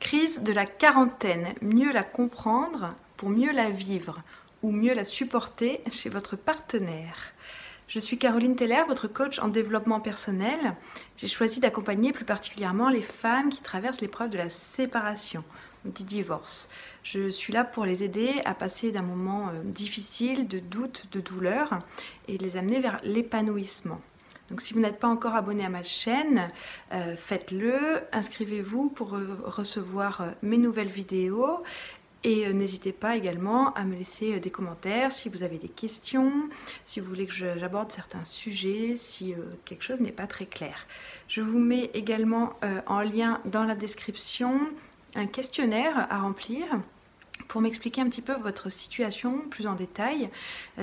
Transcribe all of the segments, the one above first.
Crise de la quarantaine, mieux la comprendre pour mieux la vivre ou mieux la supporter chez votre partenaire. Je suis Caroline Teller, votre coach en développement personnel. J'ai choisi d'accompagner plus particulièrement les femmes qui traversent l'épreuve de la séparation, du divorce. Je suis là pour les aider à passer d'un moment difficile, de doute, de douleur et les amener vers l'épanouissement. Donc si vous n'êtes pas encore abonné à ma chaîne, faites-le, inscrivez-vous pour recevoir mes nouvelles vidéos et n'hésitez pas également à me laisser des commentaires si vous avez des questions, si vous voulez que j'aborde certains sujets, si quelque chose n'est pas très clair. Je vous mets également en lien dans la description un questionnaire à remplir pour m'expliquer un petit peu votre situation plus en détail,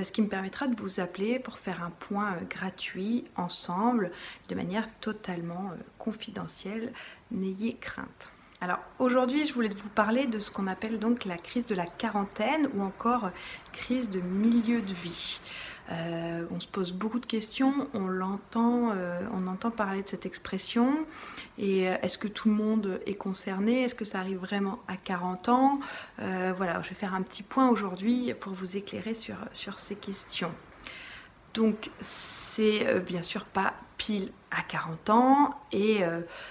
ce qui me permettra de vous appeler pour faire un point gratuit ensemble, de manière totalement confidentielle. N'ayez crainte. Alors aujourd'hui, je voulais vous parler de ce qu'on appelle donc la crise de la quarantaine ou encore crise de milieu de vie. On se pose beaucoup de questions, on entend parler de cette expression. Et est-ce que tout le monde est concerné? Est-ce que ça arrive vraiment à 40 ans? Voilà, je vais faire un petit point aujourd'hui pour vous éclairer sur ces questions. Donc c'est bien sûr pas pile à 40 ans et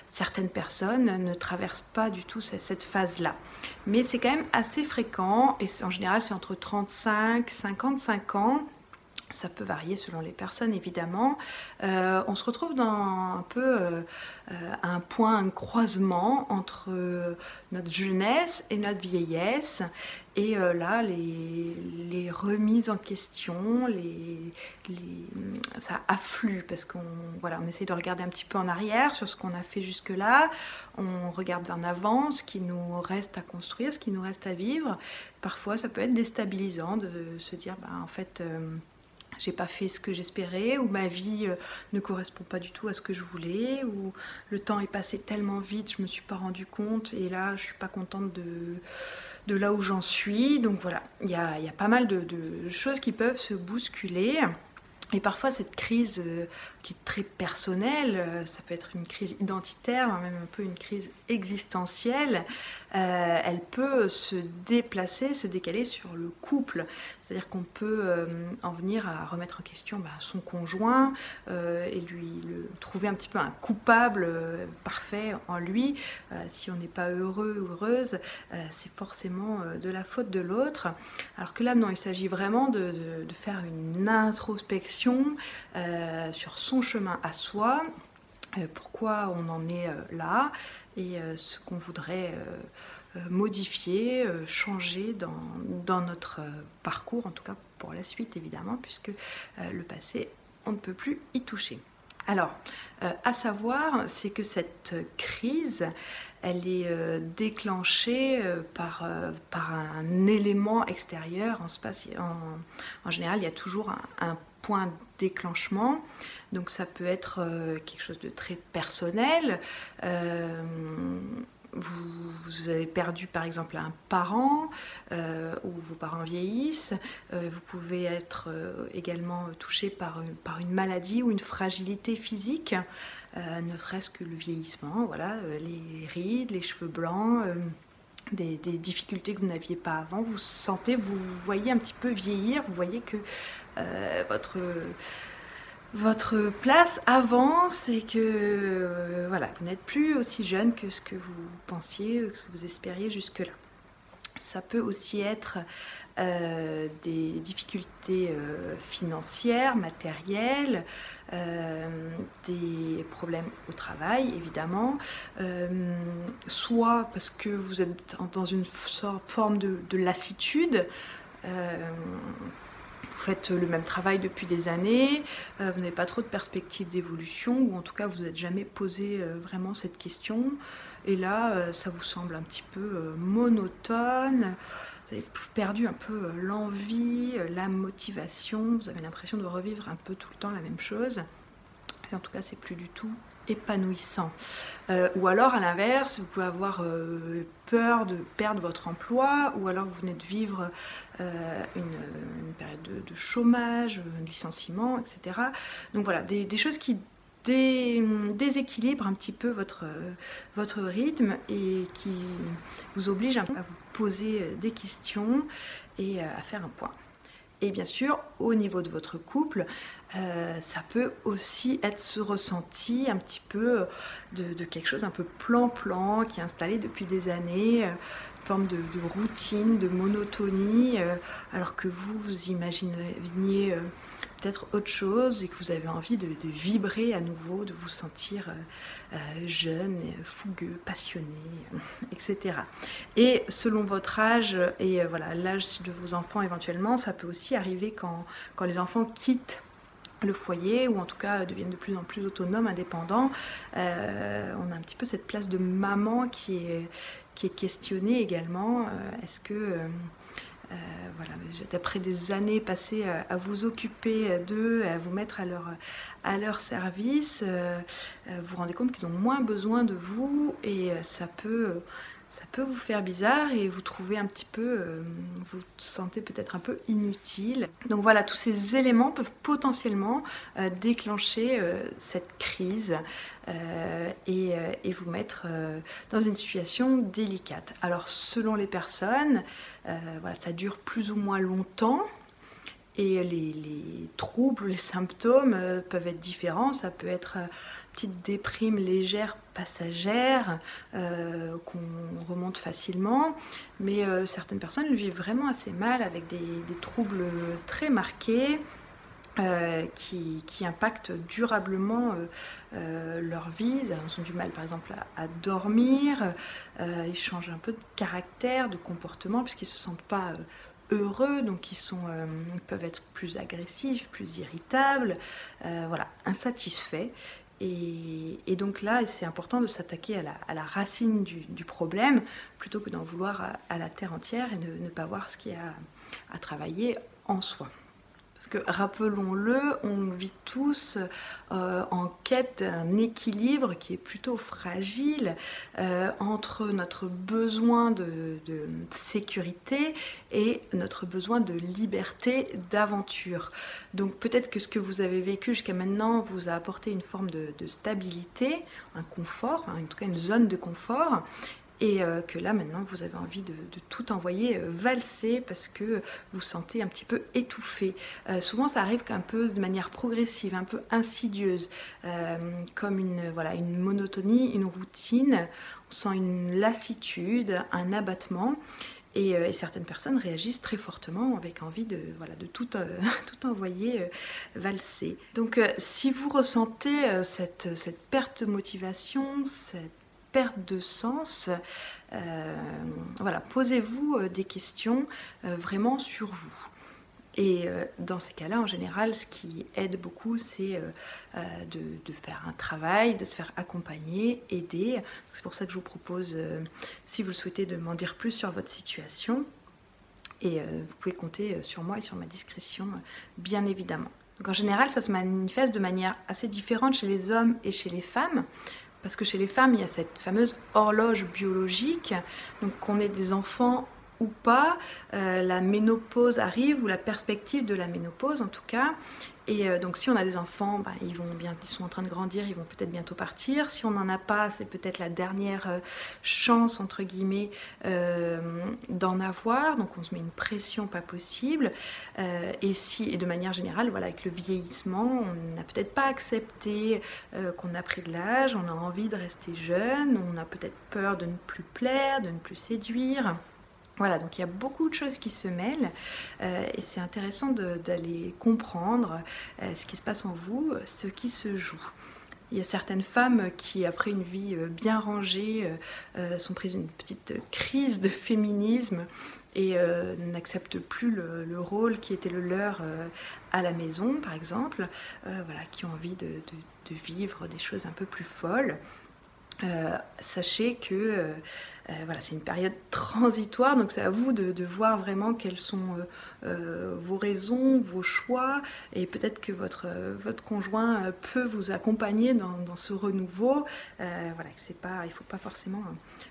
certaines personnes ne traversent pas du tout cette phase-là. Mais c'est quand même assez fréquent et en général c'est entre 35 et 55 ans. Ça peut varier selon les personnes évidemment. On se retrouve dans un peu un point, un croisement entre notre jeunesse et notre vieillesse. Et là, les remises en question, ça afflue parce qu'on essaie de regarder un petit peu en arrière sur ce qu'on a fait jusque-là. On regarde en avant ce qui nous reste à construire, ce qui nous reste à vivre. Parfois, ça peut être déstabilisant de se dire, en fait, j'ai pas fait ce que j'espérais, ou ma vie ne correspond pas du tout à ce que je voulais, ou le temps est passé tellement vite, je me suis pas rendu compte, et là je suis pas contente de là où j'en suis. Donc voilà, il y a pas mal de choses qui peuvent se bousculer. Et parfois cette crise qui est très personnelle, ça peut être une crise identitaire, même un peu une crise existentielle, elle peut se déplacer, se décaler sur le couple. C'est-à-dire qu'on peut en venir à remettre en question son conjoint et lui trouver un petit peu un coupable parfait en lui. Si on n'est pas heureux ou heureuse, c'est forcément de la faute de l'autre. Alors que là, non, il s'agit vraiment de faire une introspection sur son chemin à soi, pourquoi on en est là et ce qu'on voudrait modifier, changer dans notre parcours, en tout cas pour la suite évidemment, puisque le passé, on ne peut plus y toucher. Alors, à savoir, c'est que cette crise, elle est déclenchée par un élément extérieur. En général, il y a toujours un point déclenchement. Donc ça peut être quelque chose de très personnel. Vous avez perdu par exemple un parent ou vos parents vieillissent. Vous pouvez être également touché par une maladie ou une fragilité physique, ne serait-ce que le vieillissement, voilà, les rides, les cheveux blancs, des difficultés que vous n'aviez pas avant. Vous sentez, vous voyez un petit peu vieillir, vous voyez que votre place avance et que voilà, vous n'êtes plus aussi jeune que ce que vous pensiez, que ce que vous espériez jusque-là. Ça peut aussi être des difficultés financières, matérielles, des problèmes au travail évidemment, soit parce que vous êtes dans une forme de lassitude. Vous faites le même travail depuis des années, vous n'avez pas trop de perspectives d'évolution, ou en tout cas vous n'êtes jamais posé vraiment cette question, et là ça vous semble un petit peu monotone, vous avez perdu un peu l'envie, la motivation, vous avez l'impression de revivre un peu tout le temps la même chose, et en tout cas c'est plus du tout épanouissant. Ou alors à l'inverse, vous pouvez avoir peur de perdre votre emploi, ou alors vous venez de vivre une période de chômage, de licenciement, etc. Donc voilà, des choses qui déséquilibre un petit peu votre rythme et qui vous oblige à vous poser des questions et à faire un point. Et bien sûr, au niveau de votre couple, ça peut aussi être ce ressenti un petit peu de quelque chose un peu plan-plan qui est installé depuis des années, une forme de routine, de monotonie, alors que vous imaginiez peut-être autre chose et que vous avez envie de vibrer à nouveau, de vous sentir jeune, fougueux, passionné, etc. Et selon votre âge et voilà, l'âge de vos enfants éventuellement, ça peut aussi arriver quand les enfants quittent le foyer ou en tout cas deviennent de plus en plus autonomes, indépendants. On a un petit peu cette place de maman qui est questionnée également. Est-ce que voilà, après des années passées à vous occuper d'eux, à vous mettre à leur service, vous vous rendez compte qu'ils ont moins besoin de vous et ça peut vous faire bizarre et vous trouvez un petit peu, vous vous sentez peut-être un peu inutile. Donc voilà, tous ces éléments peuvent potentiellement déclencher cette crise et vous mettre dans une situation délicate. Alors selon les personnes, voilà, ça dure plus ou moins longtemps. Et les troubles, les symptômes peuvent être différents. Ça peut être une petite déprime légère, passagère, qu'on remonte facilement. Mais certaines personnes le vivent vraiment assez mal avec des troubles très marqués qui impactent durablement leur vie. Ils ont du mal par exemple à dormir, ils changent un peu de caractère, de comportement puisqu'ils ne se sentent pas heureux, donc ils peuvent être plus agressifs, plus irritables, voilà, insatisfaits. Et donc là, c'est important de s'attaquer à la racine du problème plutôt que d'en vouloir à la terre entière et ne pas voir ce qu'il y a à travailler en soi. Parce que rappelons-le, on vit tous en quête d'un équilibre qui est plutôt fragile entre notre besoin de sécurité et notre besoin de liberté, d'aventure. Donc peut-être que ce que vous avez vécu jusqu'à maintenant vous a apporté une forme de stabilité, un confort, en tout cas une zone de confort. Et que là maintenant vous avez envie de tout envoyer valser parce que vous vous sentez un petit peu étouffé. Souvent ça arrive un peu de manière progressive, un peu insidieuse, comme une monotonie, une routine. On sent une lassitude, un abattement. Et certaines personnes réagissent très fortement avec envie de tout, tout envoyer valser. Donc si vous ressentez cette perte de motivation, cette perte de sens, voilà, posez-vous des questions vraiment sur vous. Et dans ces cas-là, en général, ce qui aide beaucoup, c'est de faire un travail, de se faire accompagner, aider. C'est pour ça que je vous propose, si vous le souhaitez, de m'en dire plus sur votre situation. Et vous pouvez compter sur moi et sur ma discrétion, bien évidemment. Donc en général, ça se manifeste de manière assez différente chez les hommes et chez les femmes. Parce que chez les femmes, il y a cette fameuse horloge biologique, donc qu'on ait des enfants ou pas, la ménopause arrive, ou la perspective de la ménopause en tout cas. Et donc si on a des enfants, ils sont en train de grandir, ils vont peut-être bientôt partir. Si on n'en a pas, c'est peut-être la dernière chance, entre guillemets, d'en avoir. Donc on se met une pression pas possible. Et de manière générale, voilà, avec le vieillissement, on n'a peut-être pas accepté qu'on a pris de l'âge, on a envie de rester jeune, on a peut-être peur de ne plus plaire, de ne plus séduire. Voilà, donc il y a beaucoup de choses qui se mêlent et c'est intéressant d'aller comprendre ce qui se passe en vous, ce qui se joue. Il y a certaines femmes qui, après une vie bien rangée, sont prises une petite crise de féminisme et n'acceptent plus le rôle qui était le leur à la maison, par exemple, voilà, qui ont envie de vivre des choses un peu plus folles. Sachez que Voilà, c'est une période transitoire, donc c'est à vous de voir vraiment quelles sont vos raisons, vos choix, et peut-être que votre conjoint peut vous accompagner dans ce renouveau. Voilà, il ne faut pas forcément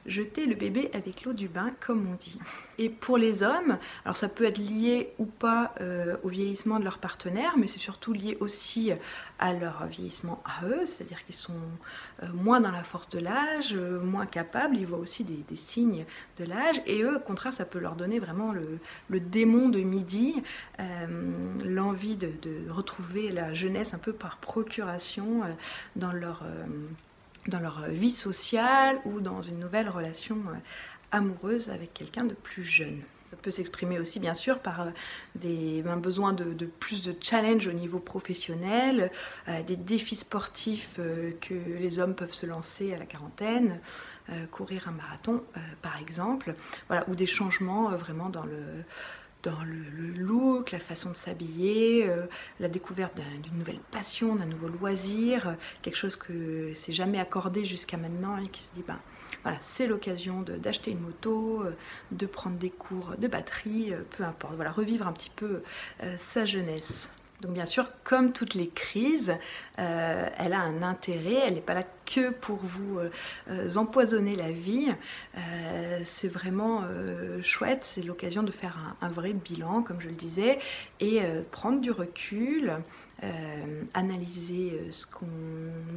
jeter le bébé avec l'eau du bain, comme on dit. Et pour les hommes, alors ça peut être lié ou pas au vieillissement de leur partenaire, mais c'est surtout lié aussi à leur vieillissement à eux, c'est-à-dire qu'ils sont moins dans la force de l'âge, moins capables, ils voient aussi des signes de l'âge, et eux, au contraire, ça peut leur donner vraiment le démon de midi, l'envie de retrouver la jeunesse un peu par procuration dans leur vie sociale ou dans une nouvelle relation amoureuse avec quelqu'un de plus jeune. Ça peut s'exprimer aussi bien sûr par un besoin de plus de challenge au niveau professionnel, des défis sportifs que les hommes peuvent se lancer à la quarantaine, courir un marathon par exemple, voilà, ou des changements vraiment dans le look, la façon de s'habiller, la découverte d'une nouvelle passion, d'un nouveau loisir, quelque chose que c'est jamais accordé jusqu'à maintenant et qui se dit, ben voilà, c'est l'occasion d'acheter une moto, de prendre des cours de batterie, peu importe, voilà, revivre un petit peu sa jeunesse. Donc bien sûr, comme toutes les crises, elle a un intérêt, elle n'est pas là que pour vous empoisonner la vie. C'est vraiment chouette, c'est l'occasion de faire un vrai bilan, comme je le disais, et prendre du recul, analyser ce qu'on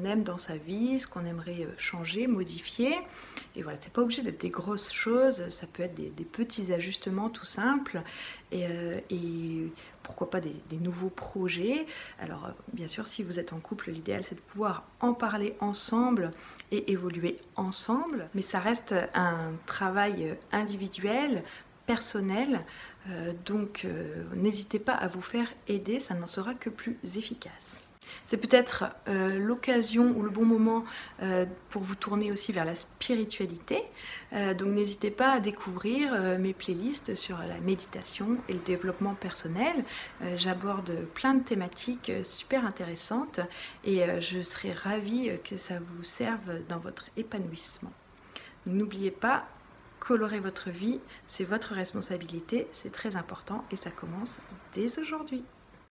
aime dans sa vie, ce qu'on aimerait changer, modifier. Et voilà, c'est pas obligé d'être des grosses choses, ça peut être des petits ajustements tout simples, et pourquoi pas des nouveaux projets. Alors bien sûr, si vous êtes en couple, l'idéal c'est de pouvoir en parler ensemble et évoluer ensemble, mais ça reste un travail individuel, personnel, donc n'hésitez pas à vous faire aider, ça n'en sera que plus efficace. C'est peut-être l'occasion ou le bon moment pour vous tourner aussi vers la spiritualité. Donc n'hésitez pas à découvrir mes playlists sur la méditation et le développement personnel. J'aborde plein de thématiques super intéressantes et je serai ravie que ça vous serve dans votre épanouissement. N'oubliez pas, colorer votre vie, c'est votre responsabilité, c'est très important et ça commence dès aujourd'hui.